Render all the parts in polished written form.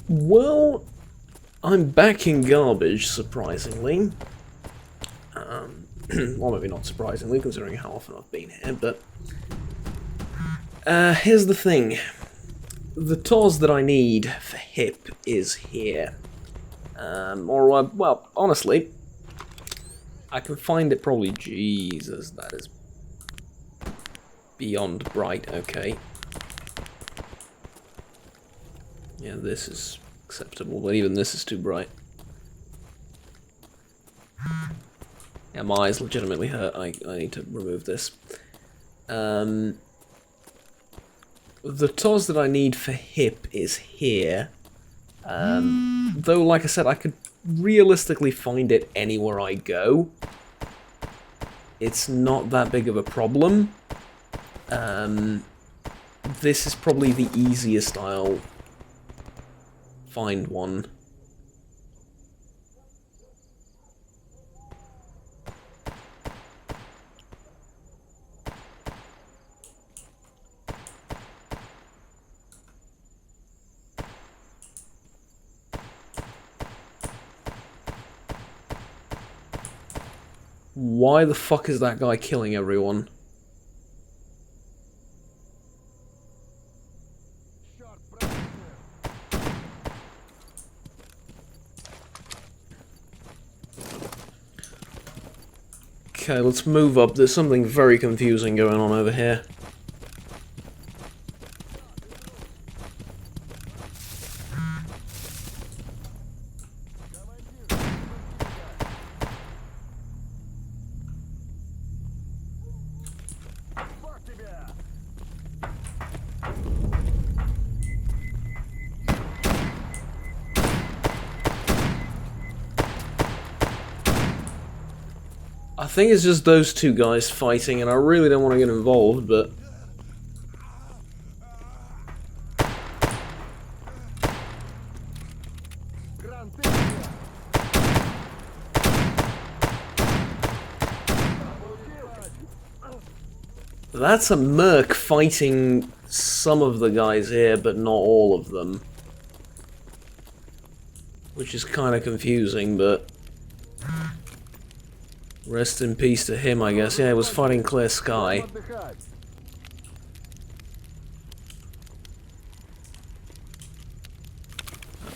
Well, I'm back in garbage, surprisingly. Well, maybe not surprisingly, considering how often I've been here, but... here's the thing. The TOS that I need for HIP is here. Well, honestly, I can find it probably... Jesus, that is beyond bright, okay. Yeah, this is acceptable, but even this is too bright. Yeah, my eyes legitimately hurt. I need to remove this. The TOS that I need for HIP is here. Though, like I said, I could realistically find it anywhere I go. It's not that big of a problem. This is probably the easiest I'll find one. Why the fuck is that guy killing everyone? Okay, let's move up. There's something very confusing going on over here. I think it's just those two guys fighting, and I really don't want to get involved, but... That's a merc fighting some of the guys here, but not all of them. Which is kind of confusing, but... Rest in peace to him, I guess. Yeah, he was fighting Clear Sky.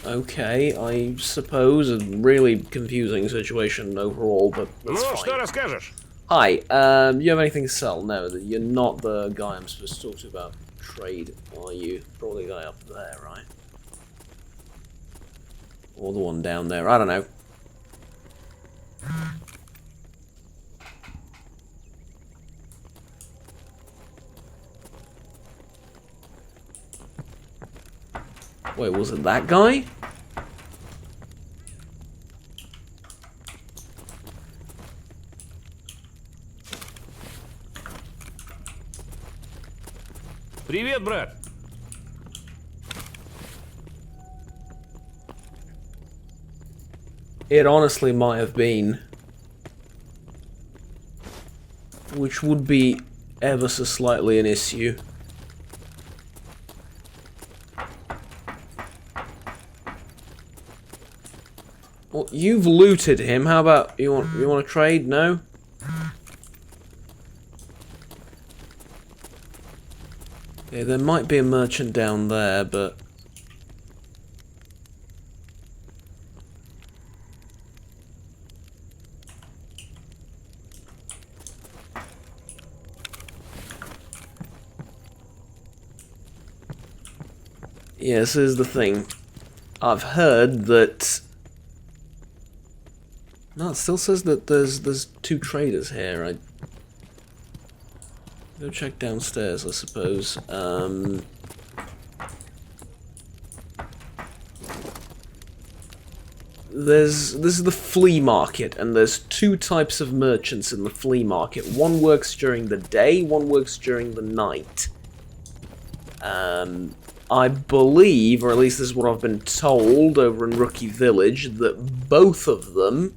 Okay, I suppose a really confusing situation overall, but that's fine. Hi, you have anything to sell? No, you're not the guy I'm supposed to talk to about trade, are you? Probably the guy up there, right? Or the one down there, I don't know. Wait, was it that guy? Привет, брат. It honestly might have been. Which would be ever so slightly an issue. Well, you've looted him. How about you want to trade? No? Okay, there might be a merchant down there, but yes, this is the thing. I've heard that. No, it still says that there's two traders here. I go check downstairs, I suppose. This is the flea market, and there's two types of merchants in the flea market. One works during the day, one works during the night. I believe, or at least this is what I've been told over in Rookie Village, that both of them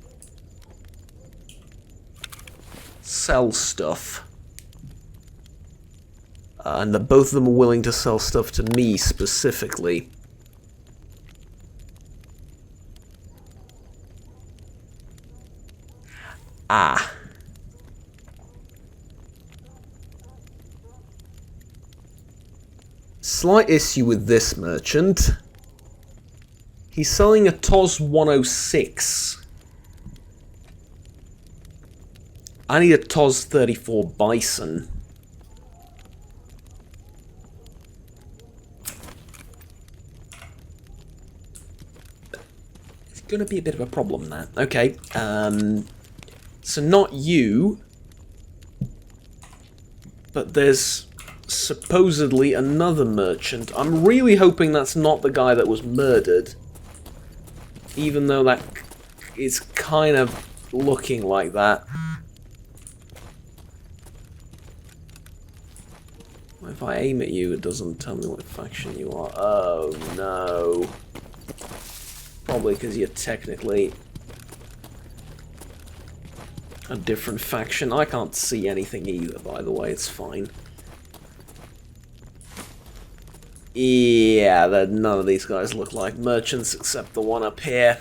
sell stuff. And that both of them are willing to sell stuff to me specifically. Ah. Slight issue with this merchant. He's selling a TOS 106. I need a TOS 34 Bison. It's gonna be a bit of a problem now. Okay, so not you, but there's supposedly another merchant. I'm really hoping that's not the guy that was murdered, even though that is kind of looking like that. If I aim at you, it doesn't tell me what faction you are. Oh no. Probably because you're technically a different faction. I can't see anything either, by the way, it's fine. Yeah, none of these guys look like merchants except the one up here.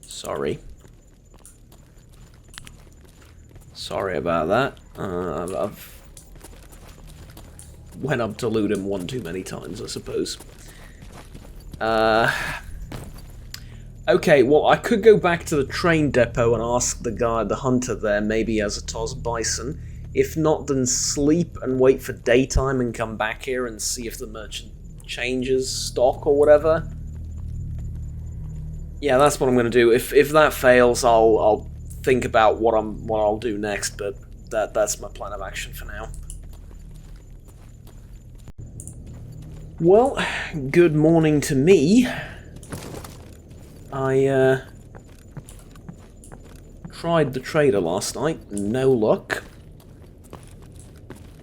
Sorry. Sorry about that. I've went up to loot him one too many times, I suppose. Okay, well, I could go back to the train depot and ask the guy, the hunter there, maybe he has a TOS Bison. If not, then sleep and wait for daytime and come back here and see if the merchant changes stock or whatever. Yeah, that's what I'm going to do. If that fails, I'll think about what I'll do next, but that's my plan of action for now. Well, good morning to me. I tried the trader last night, no luck.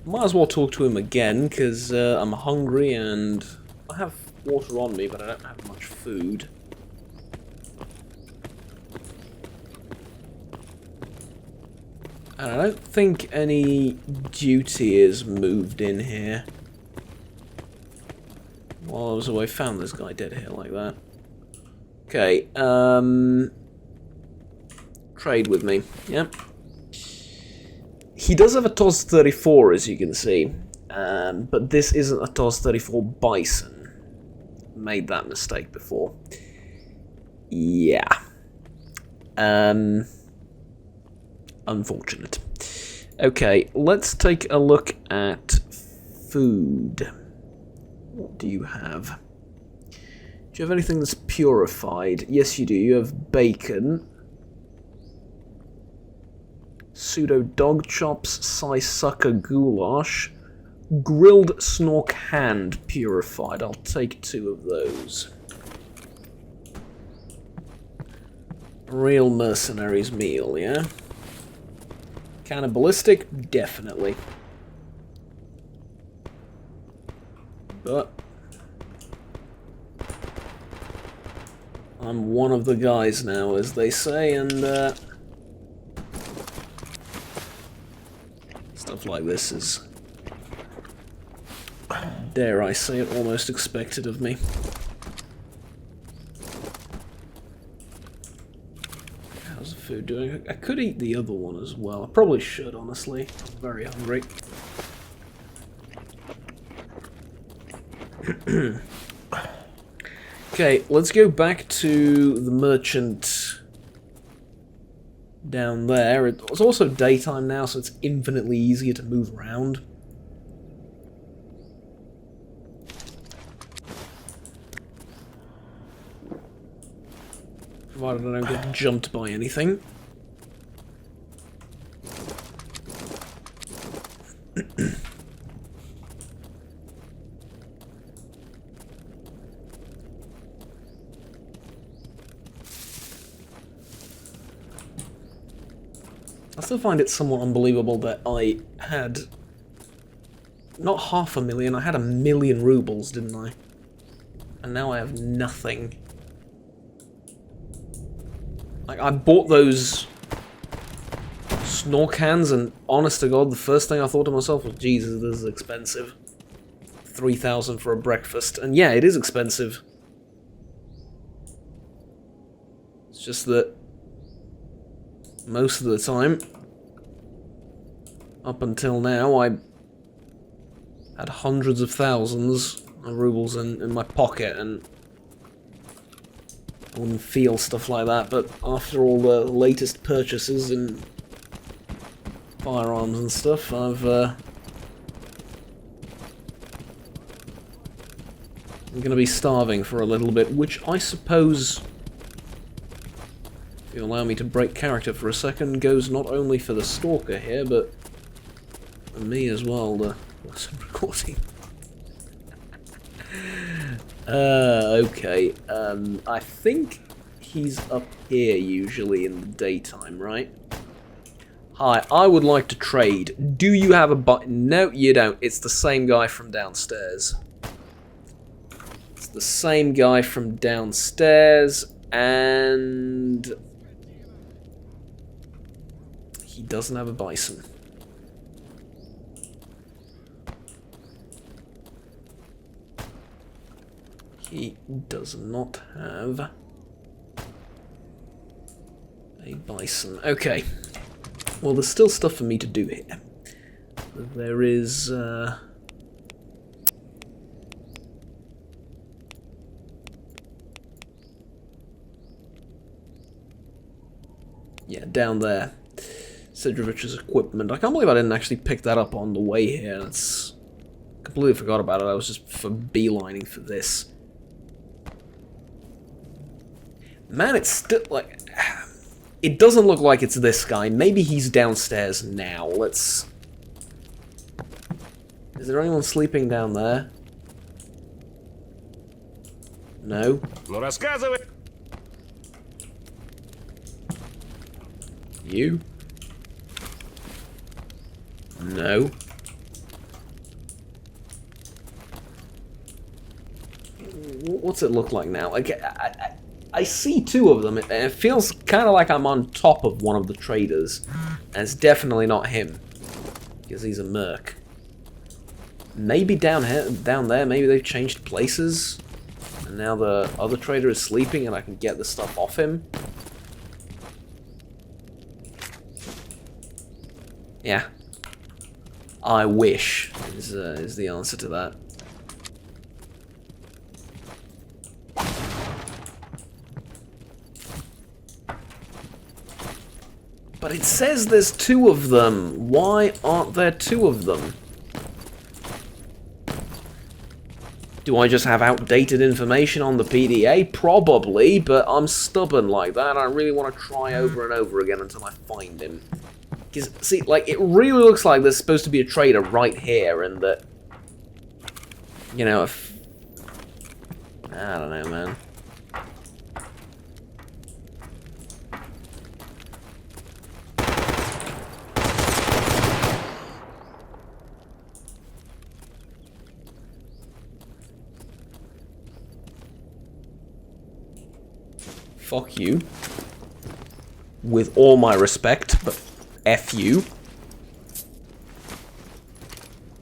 Might as well talk to him again, because I'm hungry and I have water on me, but I don't have much food. And I don't think any duty is moved in here. While I was away, found this guy dead here like that. Okay, trade with me, yep. He does have a TOS 34, as you can see, but this isn't a TOS 34 Bison. Made that mistake before. Yeah. Unfortunate. Okay, let's take a look at food. What do you have? Do you have anything that's purified? Yes, you do. You have bacon. Pseudo dog chops, Sai-sucker goulash. Grilled snork hand purified. I'll take 2 of those. Real mercenary's meal, yeah? Cannibalistic? Definitely. But I'm one of the guys now, as they say, and stuff like this is, dare I say it, almost expected of me. How's the food doing? I could eat the other one as well. I probably should, honestly. I'm very hungry. Okay, let's go back to the merchant down there. It's also daytime now, so it's infinitely easier to move around. Provided I don't get jumped by anything. I still find it somewhat unbelievable that I had not 500,000, I had 1,000,000 rubles, didn't I? And now I have nothing. Like, I bought those snork hands, and honest to God, the first thing I thought to myself was, Jesus, this is expensive. 3,000 for a breakfast. And yeah, it is expensive. It's just that most of the time, up until now, I had hundreds of thousands of rubles in my pocket, and I wouldn't feel stuff like that. But after all the latest purchases in firearms and stuff, I'm gonna be starving for a little bit, which I suppose, if you allow me to break character for a second, goes not only for the stalker here, but for me as well, the lesson recording. Okay, I think he's up here usually in the daytime, right? Hi, I would like to trade. Do you have a button? No, you don't. It's the same guy from downstairs. It's the same guy from downstairs, and he doesn't have a bison. He does not have a bison. Okay. Well, there's still stuff for me to do here. There is, yeah, down there. Sidrovich's equipment. I can't believe I didn't actually pick that up on the way here. That's... completely forgot about it. I was just beelining for this. Man, it's still, like... it doesn't look like it's this guy. Maybe he's downstairs now. Let's... is there anyone sleeping down there? No? You? No. What's it look like now? Like, I see two of them. It feels kind of like I'm on top of one of the traders. And it's definitely not him. Because he's a merc. Maybe down here, down there, maybe they've changed places. And now the other trader is sleeping and I can get the stuff off him. Yeah. I wish is the answer to that. But it says there's two of them. Why aren't there two of them? Do I just have outdated information on the PDA? Probably, but I'm stubborn like that. I really want to try over and over again until I find him. Because, see, like, it really looks like there's supposed to be a trader right here, and that... you know, if... I don't know, man. Fuck you. With all my respect, but F you.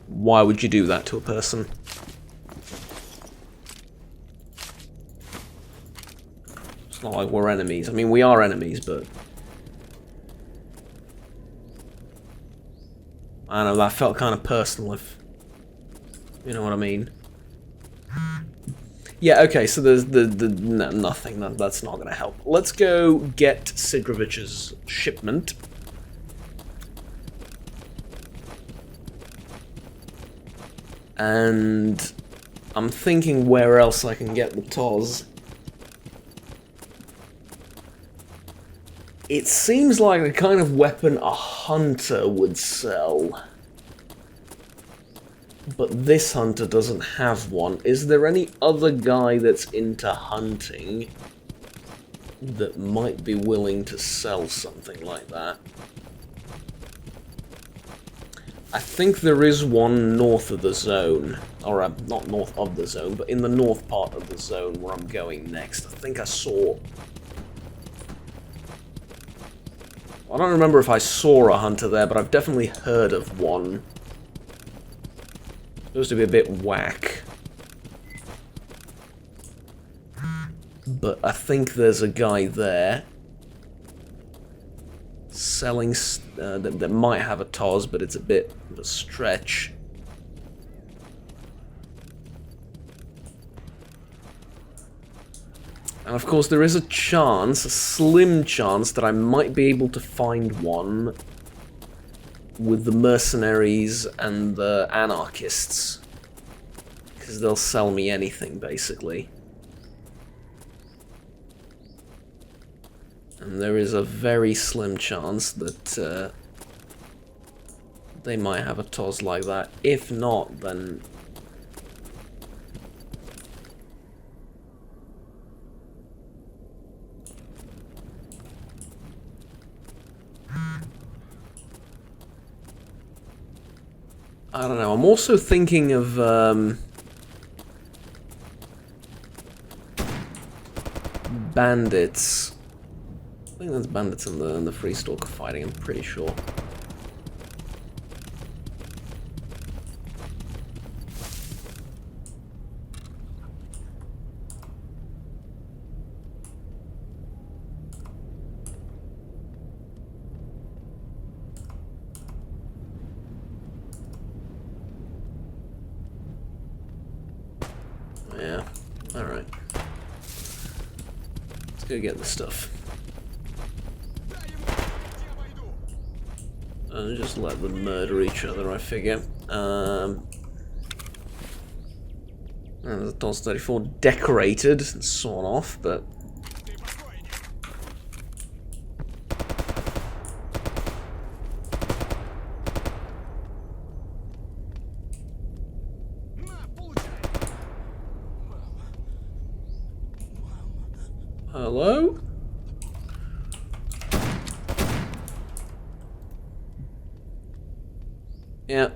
Why would you do that to a person? It's not like we're enemies. I mean, we are enemies, but... I don't know, that felt kind of personal, if... you know what I mean. Yeah, okay, so there's no, nothing. That's not going to help. Let's go get Sidrovich's shipment. And I'm thinking where else I can get the Toz. It seems like the kind of weapon a hunter would sell. But this hunter doesn't have one. Is there any other guy that's into hunting that might be willing to sell something like that? I think there is one north of the zone. Or, not north of the zone, but in the north part of the zone where I'm going next. I think I saw... I don't remember if I saw a hunter there, but I've definitely heard of one. Supposed to be a bit whack. But I think there's a guy there selling that might have a TOS, but it's a bit of a stretch. And of course there is a chance, a slim chance, that I might be able to find one with the mercenaries and the anarchists. Because they'll sell me anything, basically. And there is a very slim chance that they might have a TOS like that. If not, then... I don't know. I'm also thinking of bandits. I think there's bandits in the Free Stalker fighting. I'm pretty sure. Yeah, alright. Let's go get the stuff. And just let them murder each other, I figure. There's a TOS 34 decorated and sawn off, but... Hello? Yeah,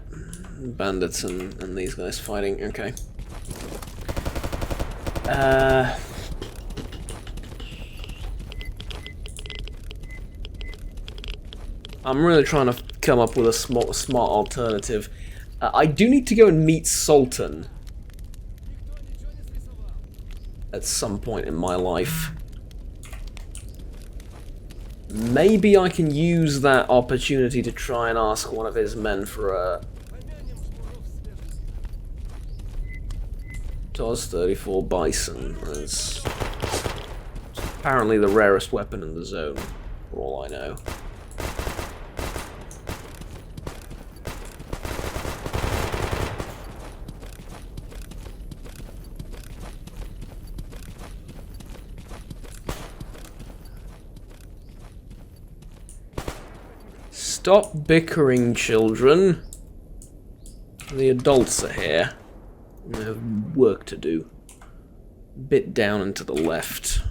bandits and these guys fighting, okay. I'm really trying to come up with a smart alternative. I do need to go and meet Sultan at some point in my life. Maybe I can use that opportunity to try and ask one of his men for a TOS 34 Bison. That's apparently the rarest weapon in the zone, for all I know. Stop bickering, children. The adults are here. They have work to do. A bit down and to the left.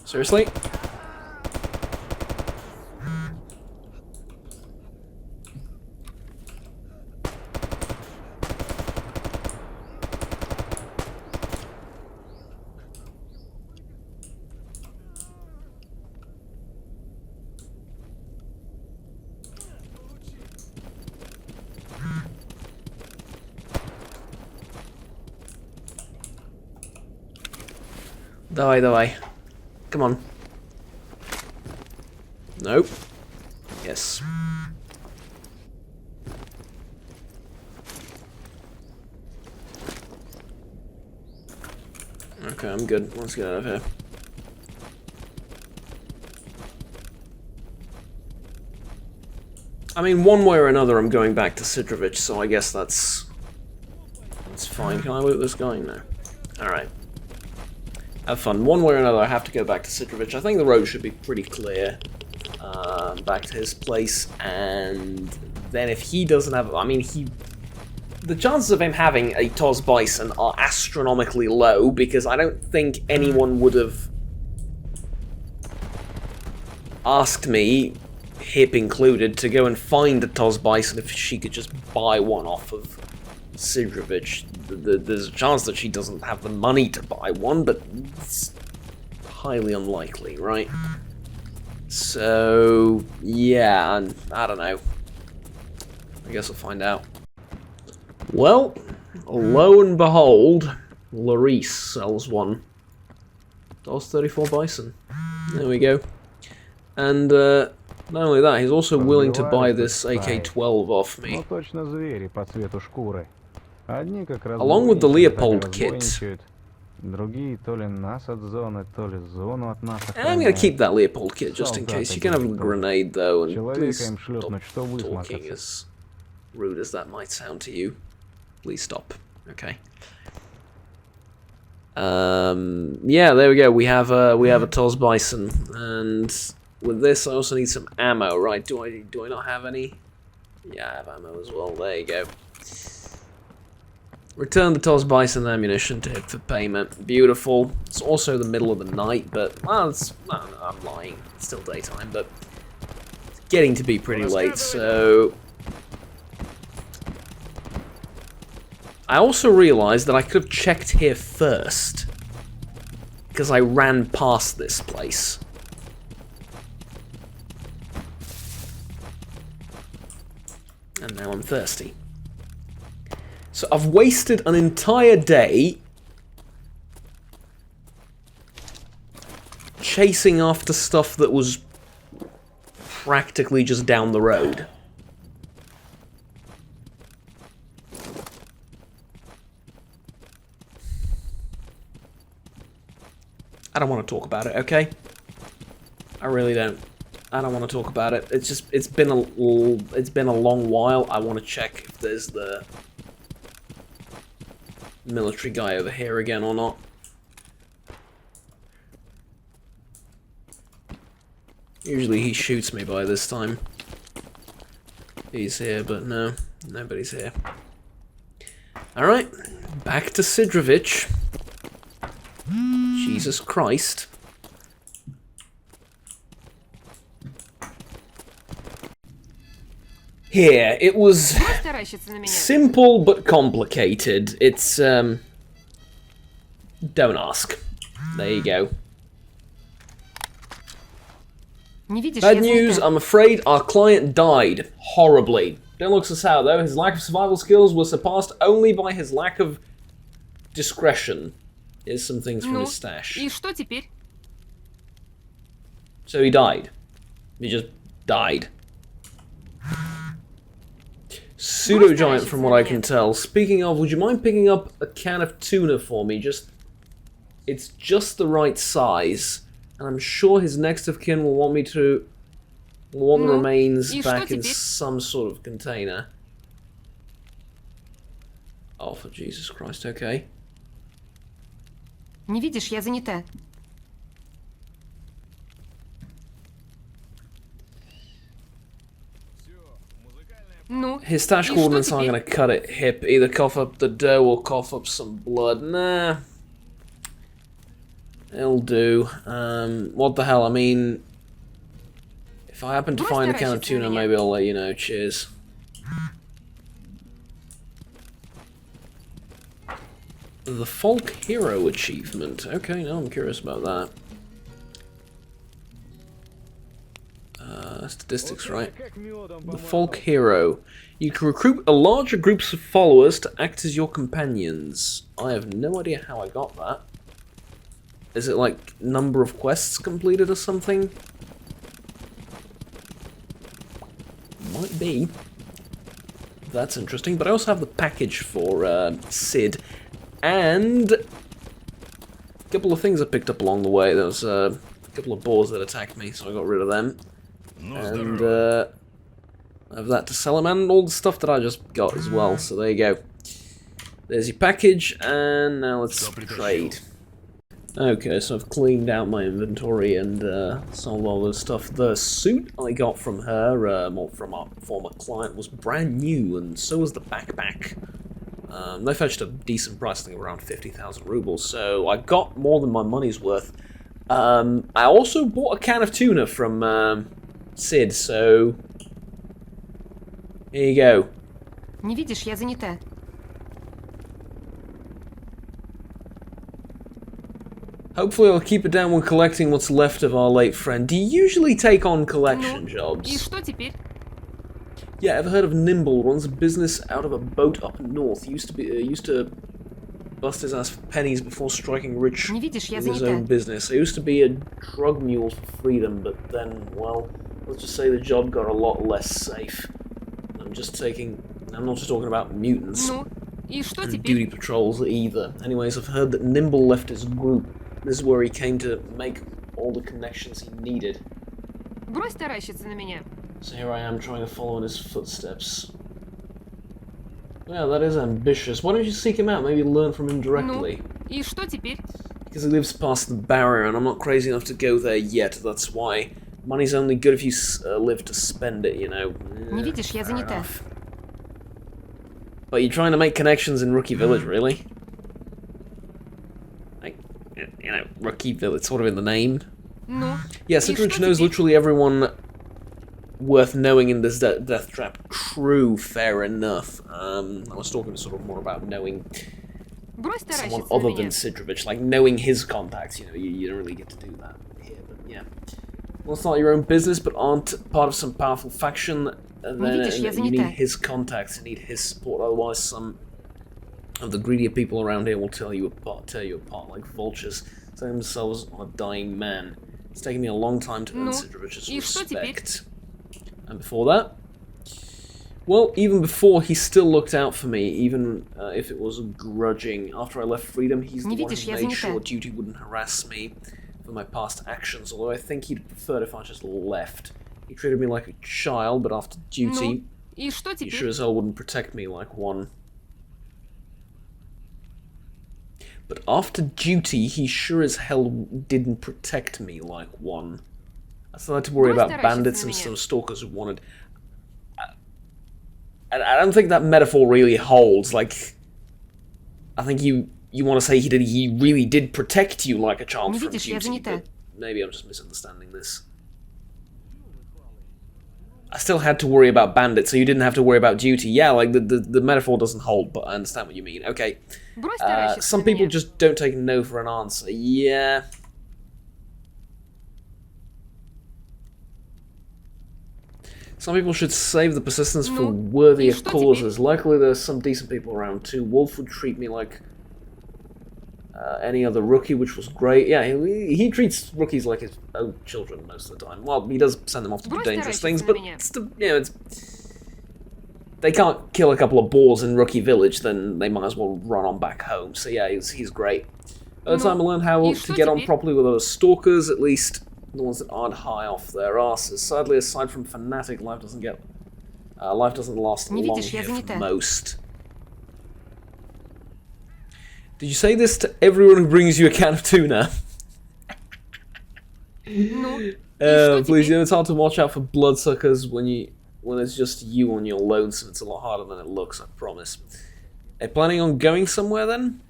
Seriously? Давай. Come on. Nope. Yes. Okay, I'm good. Let's get out of here. I mean, one way or another, I'm going back to Sidrovich, so I guess that's fine. Can I loot this guy? No. Alright. Have fun. One way or another, I have to go back to Sidrovich. I think the road should be pretty clear. Back to his place, and then if he doesn't have... I mean, the chances of him having a TOS Bison are astronomically low, because I don't think anyone would have asked me, Hip included, to go and find a TOS Bison if she could just buy one off of Sidrovich. There's a chance that she doesn't have the money to buy one, but it's highly unlikely, right? So, yeah, and I don't know. I guess we'll find out. Well, lo and behold, Larice sells one. $34 bison. There we go. And not only that, he's also willing to buy this AK-12 off me. Along with the Leopold kit. I'm gonna keep that Leopold kit just in case. You can have a grenade though, and please stop talking as rude as that might sound to you. Please stop. Okay. Yeah, there we go. We have a Tos Bison, and with this I also need some ammo, right? Do I not have any? Yeah, I have ammo as well. There you go. Return the Tos Bison ammunition to him for payment. Beautiful. It's also the middle of the night, but well, I'm lying. It's still daytime, but it's getting to be pretty late. So I also realized that I could have checked here first, because I ran past this place. And now I'm thirsty. So I've wasted an entire day chasing after stuff that was practically just down the road. I don't want to talk about it, okay? I really don't. I don't want to talk about it. It's been a long while. I want to check if there's the military guy over here again or not. Usually he shoots me by this time. He's here, but no, nobody's here. Alright, back to Sidrovich. Jesus Christ. Here, it was simple but complicated. It's, don't ask. There you go. Bad news, I'm afraid our client died horribly. Don't look so sour though, his lack of survival skills was surpassed only by his lack of discretion. Here's some things from his stash. So he died. He just died. Pseudo-giant from what I can tell. Speaking of, would you mind picking up a can of tuna for me? It's just the right size. And I'm sure his next of kin will want me to... will want the remains back in some sort of container. Oh, for Jesus Christ, okay. Не видишь, я занята. His stash coordinates aren't going to cut it hip. Either cough up the dough or cough up some blood. Nah. It'll do. What the hell? I mean, if I happen to find a can of tuna, maybe I'll let you know. Cheers. The Folk Hero achievement. Okay, now I'm curious about that. Statistics, right? The Folk Hero. You can recruit a larger groups of followers to act as your companions. I have no idea how I got that. Is it like number of quests completed or something? Might be. That's interesting. But I also have the package for Sid. And a couple of things I picked up along the way. There was a couple of boars that attacked me, so I got rid of them. And I have that to sell him, and all the stuff that I just got as well. So there you go. There's your package, and now let's trade. Okay, so I've cleaned out my inventory and sold all this stuff. The suit I got from her, or from our former client, was brand new, and so was the backpack. They fetched a decent price, I think around 50,000 rubles, so I got more than my money's worth. I also bought a can of tuna from Sid, so here you go. Не видишь, я занята. Hopefully I'll keep it down when collecting what's left of our late friend. Do you usually take on collection И jobs? что теперь? Yeah, ever heard of Nimble? Runs a business out of a boat up north. Used to bust his ass for pennies before striking rich Не видишь, я with his own занята. business. I used to be a drug mule for freedom, but then, well, let's just say the job got a lot less safe. I'm not just talking about mutants Ну, и что and теперь? duty patrols either. Anyways, I've heard that Nimble left his group. This is where he came to make all the connections he needed. Брось таращиться на меня. So here I am trying to follow in his footsteps. Yeah, that is ambitious. Why don't you seek him out? Maybe learn from him directly. Ну, и что теперь? Because he lives past the barrier, and I'm not crazy enough to go there yet. That's why money's only good if you live to spend it, you know. Не видишь, я Fair занята. enough. But you're trying to make connections in Rookie Village, really? Like, you know, Rookie Village, sort of in the name. Ну, Yeah, и что Citrich knows теперь? literally everyone worth knowing in this Death Trap crew, fair enough. I was talking sort of more about knowing Брось someone таращиться на other than меня. Citrovich, like knowing his contacts, you know, you don't really get to do that here, but yeah. Well, it's not your own business, but aren't part of some powerful faction, then видишь, я you need занята. his contacts, you need his support, otherwise some of the greedier people around here will tear you apart like vultures, setting themselves on a dying man. It's taken me a long time to earn Ну, Citrovich's и что теперь? respect. And before that? Well, even before, he still looked out for me, even if it was grudging. After I left Freedom, he's the Не one видишь, who я made занята. sure duty wouldn't harass me for my past actions, although I think he'd preferred if I just left. He treated me like a child, but after duty, Ну, и что he теперь? sure as hell wouldn't protect me like one. But after duty, he sure as hell didn't protect me like one. I still had to worry about bandits and some stalkers who wanted... I don't think that metaphor really holds. Like, I think you want to say he really did protect you like a child Не from видишь, я duty, занята. but maybe I'm just misunderstanding this. I still had to worry about bandits, so you didn't have to worry about duty. Yeah, like, the metaphor doesn't hold, but I understand what you mean. Okay. Брось таращиться Some на people меня. just don't take no for an answer. Yeah. Some people should save the persistence for Ну, worthier и что causes. Luckily, there's some decent people around too. Wolf would treat me like any other rookie, which was great. Yeah, he treats rookies like his own children most of the time. Well, he does send them off to do Брось dangerous таращиться things, на but меня. still, you know, they can't kill a couple of boars in Rookie Village, then they might as well run on back home. So yeah, he's great. By the time I learned how и to что get on теперь? properly with other stalkers, at least the ones that aren't high off their asses. Sadly, aside from Fanatic, life doesn't last Не long видишь, я here for занята. most. Did you say this to everyone who brings you a can of tuna? Ну, и что Please, теперь? you know, it's hard to watch out for bloodsuckers when it's just you on your lonesome. It's a lot harder than it looks, I promise. Are you planning on going somewhere then?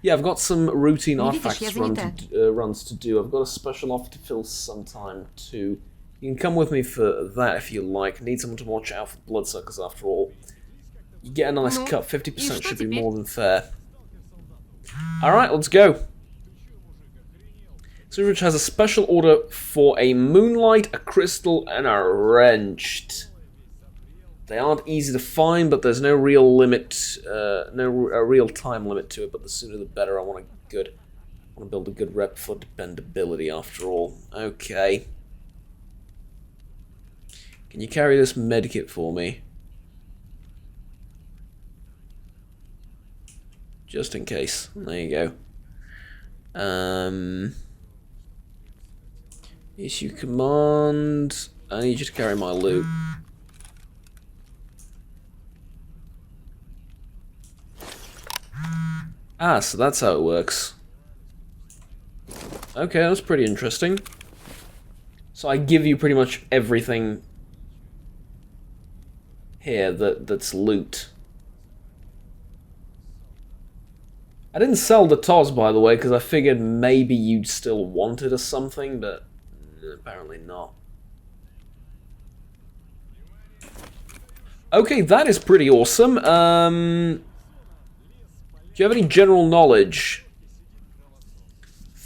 Yeah, I've got some routine Не видишь, artifacts я занята. runs to do. I've got a special offer to fill sometime too. You can come with me for that if you like. Need someone to watch out for bloodsuckers after all. You get a nice Ну, cut. и 50% что should be теперь? more than fair. Alright, let's go. Surge has a special order for a moonlight, a crystal, and a wrenched. They aren't easy to find, but there's no real limit, real time limit to it. But the sooner the better. I want to build a good rep for dependability. After all, okay. Can you carry this medkit for me? Just in case. There you go. Issue command. I need you to carry my loot. Ah, so that's how it works. Okay, that's pretty interesting. So I give you pretty much everything here that's loot. I didn't sell the TOS, by the way, because I figured maybe you'd still want it or something, but apparently not. Okay, that is pretty awesome. Do you have any general knowledge?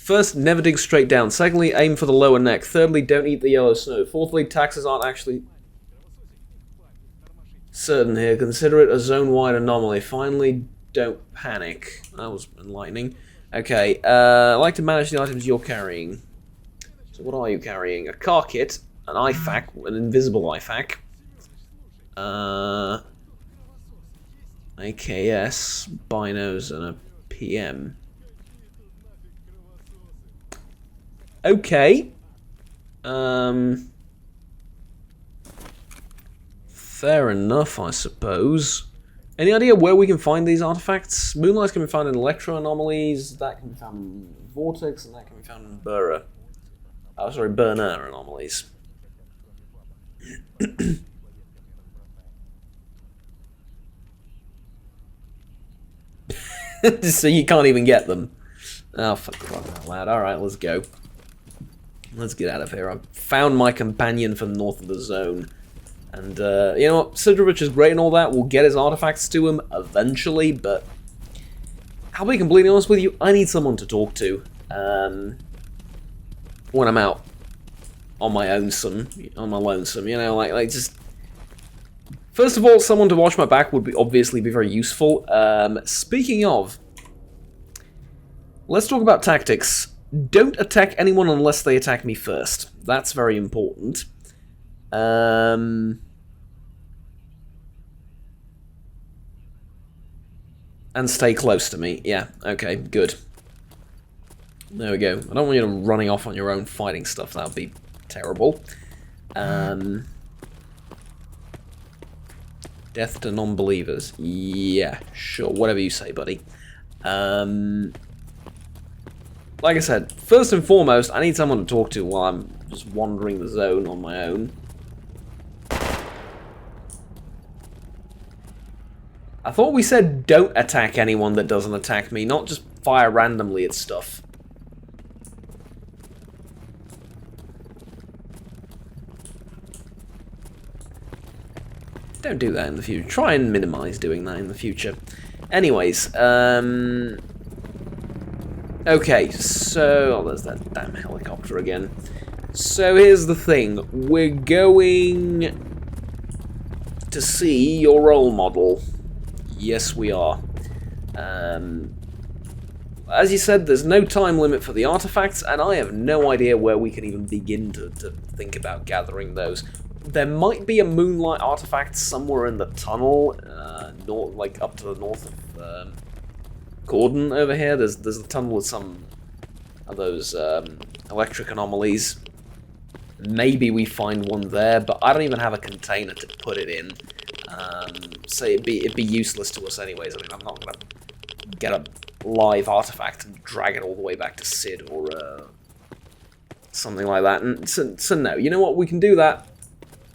First, never dig straight down. Secondly, aim for the lower neck. Thirdly, don't eat the yellow snow. Fourthly, taxes aren't actually certain here. Consider it a zone-wide anomaly. Finally, don't panic. That was enlightening. Okay, I like to manage the items you're carrying. So what are you carrying? A car kit, an IFAK, an invisible IFAK. AKS, binos, and a PM. Okay. Fair enough, I suppose. Any idea where we can find these artifacts? Moonlights can be found in electro anomalies, that can be found in vortex, and that can be found in burner. Oh, sorry, burner anomalies. So you can't even get them. Oh, fuck that lad. Alright, let's go. Let's get out of here. I've found my companion for north of the zone. And, you know what? Sidrovich is great and all that. We'll get his artifacts to him eventually, but I'll be completely honest with you, I need someone to talk to when I'm out on my lonesome, you know, like just... First of all, someone to watch my back would obviously be very useful. Speaking of, let's talk about tactics. Don't attack anyone unless they attack me first. That's very important. And stay close to me. Yeah, okay, good. There we go. I don't want you running off on your own fighting stuff. That would be terrible. Death to non-believers. Yeah, sure. Whatever you say, buddy. Like I said, first and foremost, I need someone to talk to while I'm just wandering the zone on my own. I thought we said don't attack anyone that doesn't attack me, not just fire randomly at stuff. Don't do that in the future. Try and minimize doing that in the future. Anyways, okay, so... Oh, there's that damn helicopter again. So here's the thing. We're going to see your role model. Yes, we are. As you said, there's no time limit for the artifacts, and I have no idea where we can even begin to think about gathering those. There might be a moonlight artifact somewhere in the tunnel, like up to the north of Gordon over here. There's a tunnel with some of those electric anomalies. Maybe we find one there, but I don't even have a container to put it in. So it'd be useless to us anyways. I mean, I'm not gonna get a live artifact and drag it all the way back to Sid or something like that. And so no, you know what? We can do that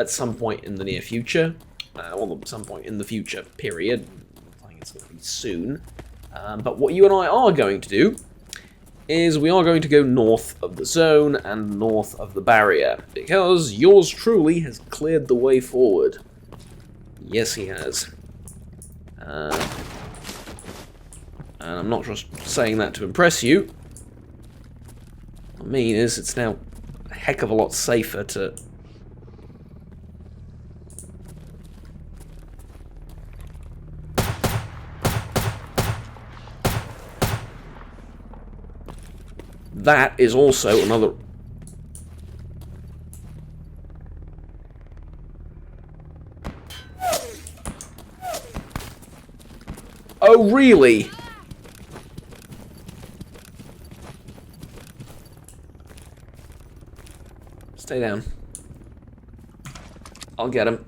at some point in the near future, or some point in the future. Period. I think it's going to be soon. But what you and I are going to do is we are going to go north of the zone and north of the barrier, because yours truly has cleared the way forward. Yes, he has. And I'm not just saying that to impress you. What I mean is, it's now a heck of a lot safer to... That is also another... Oh, really? Stay down. I'll get him.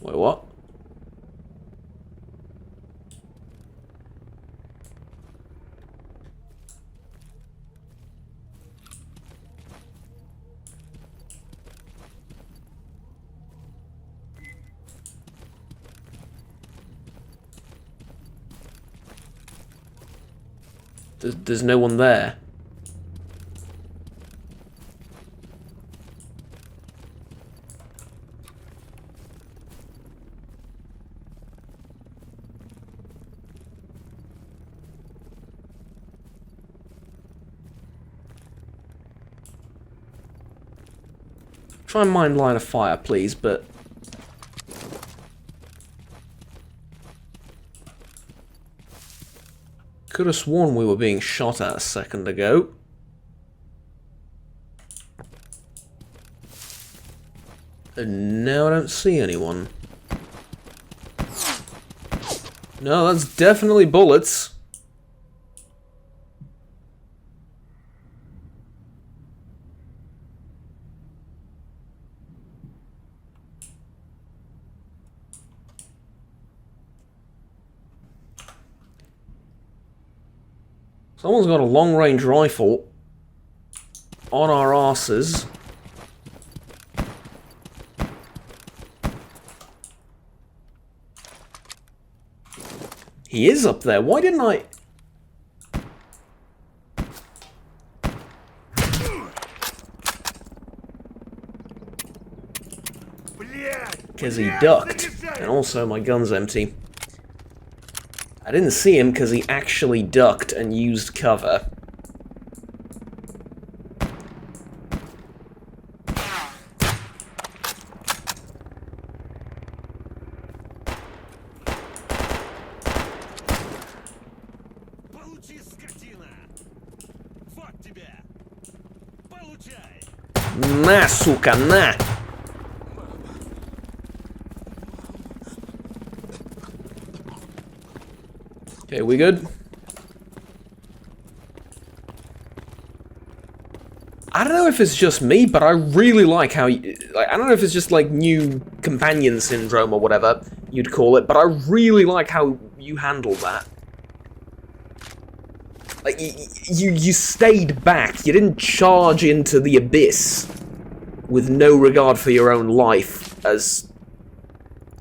Wait, what? There's no one there. try and mind line of fire, please, but... Could have sworn we were being shot at a second ago. And now I don't see anyone. No, that's definitely bullets. Someone's got a long-range rifle on our asses. He is up there. Why didn't I... Because he ducked. And also my gun's empty. I didn't see him because he actually ducked and used cover. На, сука, на! Okay, we good? I don't know if it's just me, but I really like how... I don't know if it's just like new companion syndrome or whatever you'd call it, but I really like how you handled that. Like, you stayed back. You didn't charge into the abyss with no regard for your own life, as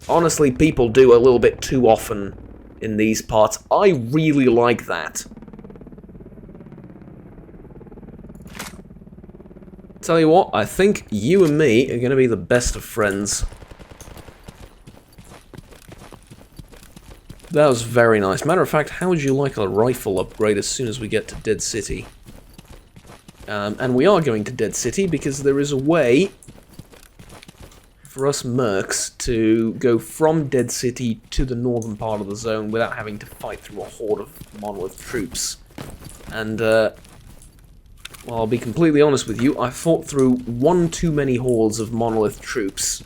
honestly people do a little bit too often in these parts. I really like that. Tell you what, I think you and me are going to be the best of friends. That was very nice. Matter of fact, how would you like a rifle upgrade as soon as we get to Dead City? And we are going to Dead City because there is a way for us mercs to go from Dead City to the northern part of the zone without having to fight through a horde of monolith troops. And, well, I'll be completely honest with you, I fought through one too many hordes of monolith troops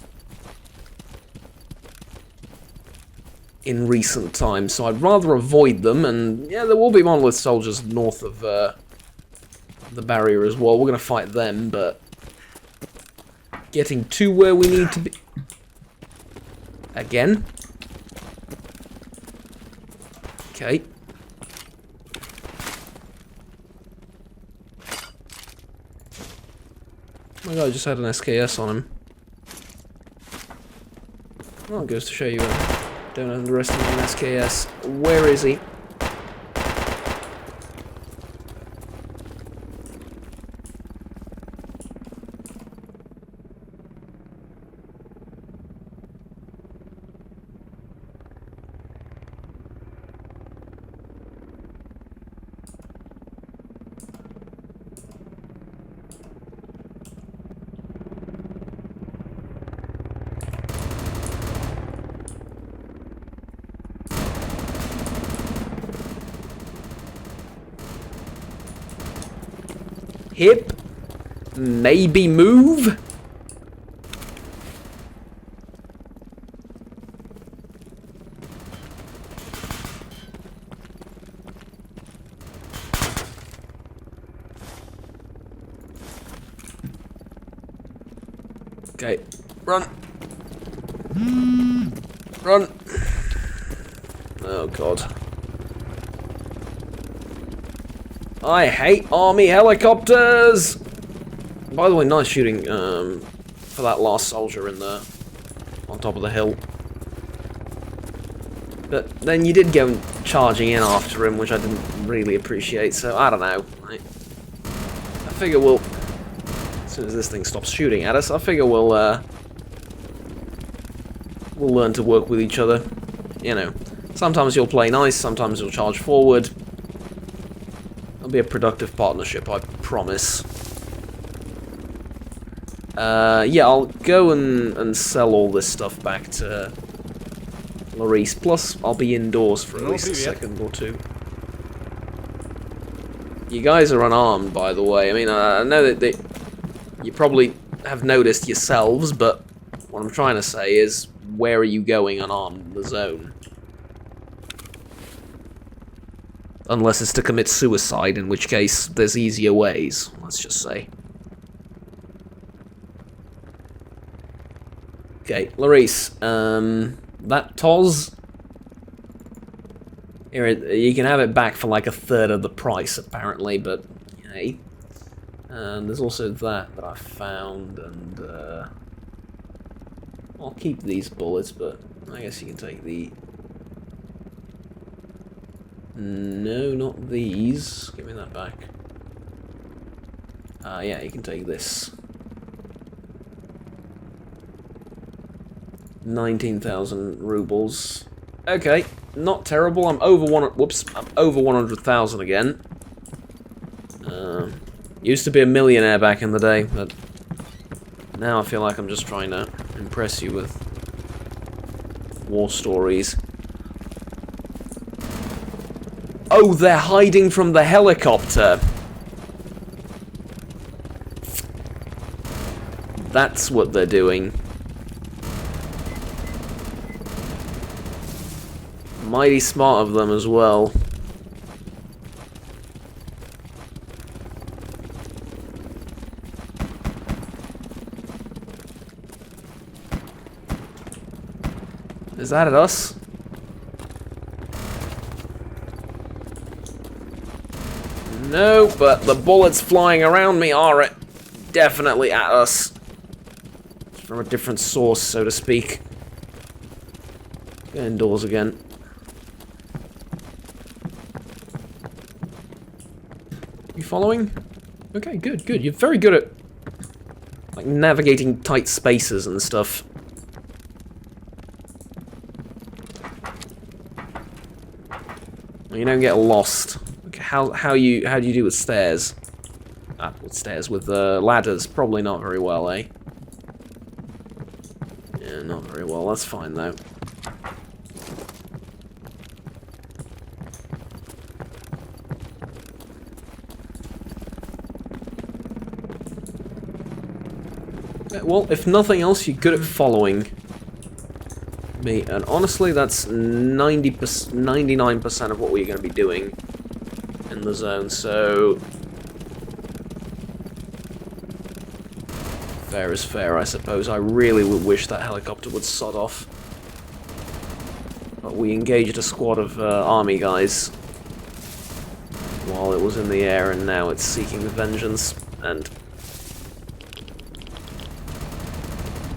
in recent times, so I'd rather avoid them, and yeah, there will be monolith soldiers north of the barrier as well. We're going to fight them, but getting to where we need to be... Again? Okay. Oh my god, I just had an SKS on him. Well, it goes to show you, don't underestimate an SKS. Where is he? Hip, maybe move. Okay, run. Run. Oh god. I hate army helicopters! By the way, nice shooting for that last soldier in the on top of the hill. But then you did go charging in after him, which I didn't really appreciate, so I don't know. I figure we'll... As soon as this thing stops shooting at us, I figure we'll learn to work with each other. You know, sometimes you'll play nice, sometimes you'll charge forward. It'll be a productive partnership, I promise. Yeah, I'll go and sell all this stuff back to Larice. Plus, I'll be indoors for at least a second or two. You guys are unarmed, by the way. I mean, I know that you probably have noticed yourselves, but what I'm trying to say is, where are you going unarmed in the zone? Unless it's to commit suicide, in which case there's easier ways, let's just say. Okay, Larice, that Toz, here, you can have it back for like a third of the price, apparently, but, hey. And there's also that I found, and, I'll keep these bullets, but I guess you can take the... No, not these. Give me that back. Yeah, you can take this. 19,000 rubles. Okay, not terrible. I'm over I'm over 100,000 again. Used to be a millionaire back in the day, but now I feel like I'm just trying to impress you with war stories. Oh, they're hiding from the helicopter. That's what they're doing. Mighty smart of them as well. Is that at us? No, but the bullets flying around me are definitely at us. From a different source, so to speak. Go indoors again. You following? Okay, good, good. You're very good at like navigating tight spaces and stuff. You don't get lost. Okay, how do you do with stairs? With stairs, with ladders, probably not very well, eh? Yeah, not very well. That's fine though. Well, if nothing else, you're good at following me, and honestly, that's 99% of what we're going to be doing in the zone, so fair is fair, I suppose. I really would wish that helicopter would sod off, but we engaged a squad of army guys while it was in the air, and now it's seeking vengeance, and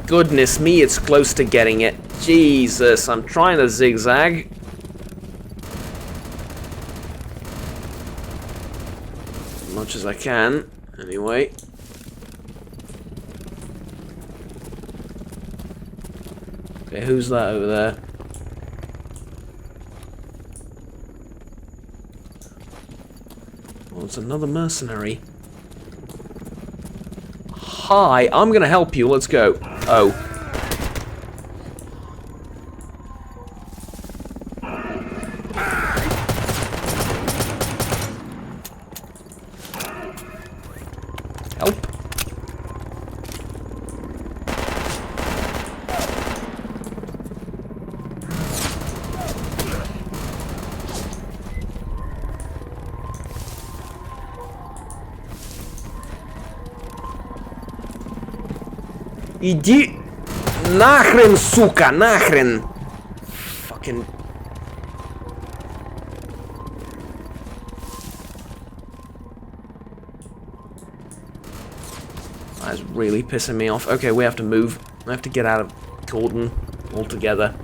goodness me, it's close to getting it. Jesus, I'm trying to zigzag. As much as I can, anyway. Okay, who's that over there? Oh, it's another mercenary. Hi, I'm gonna help you, let's go. Oh. Help. Иди нахрен, сука, нахрен. Fucking. That's really pissing me off. Okay, we have to move. We have to get out of Corden altogether.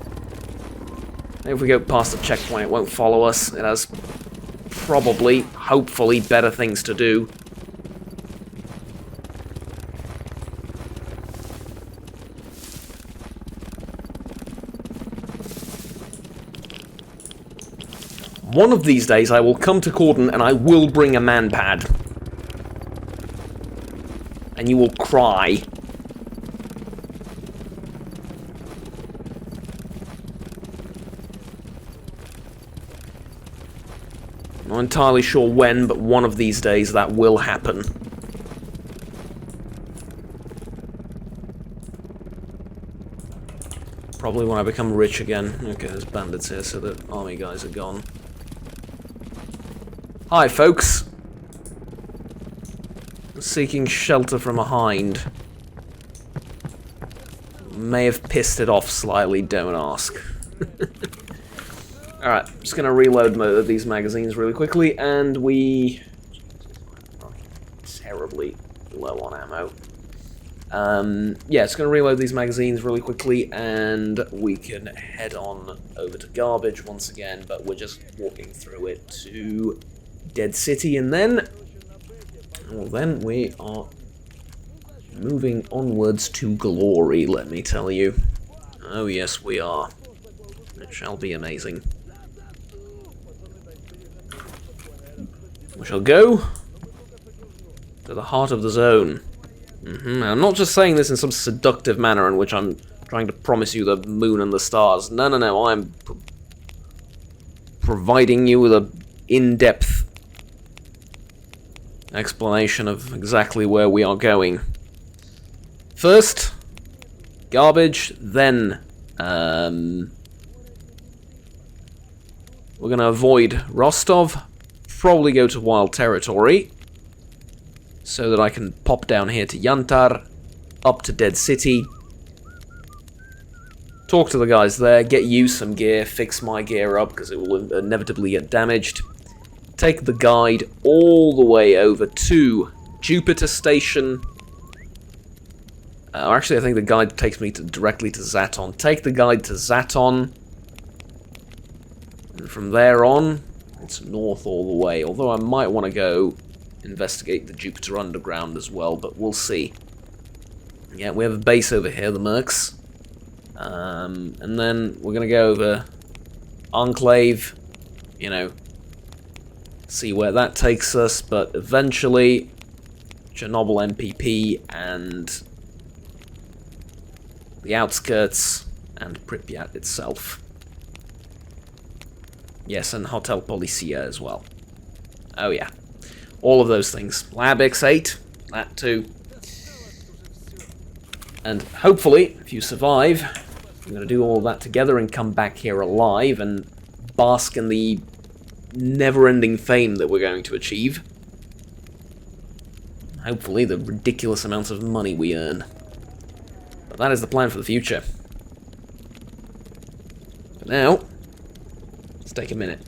If we go past the checkpoint, it won't follow us. It has probably, hopefully, better things to do. One of these days I will come to Corden and I will bring a man pad. And you will cry. Not entirely sure when, but one of these days that will happen. Probably when I become rich again. Okay, there's bandits here, so the army guys are gone. Hi, folks. Seeking shelter from a hind. May have pissed it off slightly, don't ask. Alright, just gonna reload these magazines really quickly, and we... terribly low on ammo. Yeah, just gonna reload these magazines really quickly, and we can head on over to Garbage once again, but we're just walking through it to Dead City, and then... well, then we are moving onwards to glory, let me tell you. Oh yes, we are. It shall be amazing. We shall go to the heart of the zone. I'm not just saying this in some seductive manner in which I'm trying to promise you the moon and the stars. No, no, no, I'm providing you with an in-depth explanation of exactly where we are going. First, Garbage, then we're going to avoid Rostov, probably go to Wild Territory, so that I can pop down here to Yantar, up to Dead City, talk to the guys there, get you some gear, fix my gear up because it will inevitably get damaged, take the guide all the way over to Jupiter Station. Actually, I think the guide takes me directly to Zaton. Take the guide to Zaton, and from there on, it's north all the way, although I might want to go investigate the Jupiter Underground as well, but we'll see. Yeah, we have a base over here, the Mercs. And then we're going to go over Enclave, you know, see where that takes us, but eventually Chernobyl MPP and the outskirts and Pripyat itself. Yes, and Hotel Policia as well. Oh yeah. All of those things. Lab X8, that too. And hopefully, if you survive, I'm going to do all that together and come back here alive and bask in the never-ending fame that we're going to achieve. Hopefully, the ridiculous amounts of money we earn. But that is the plan for the future. But now, let's take a minute.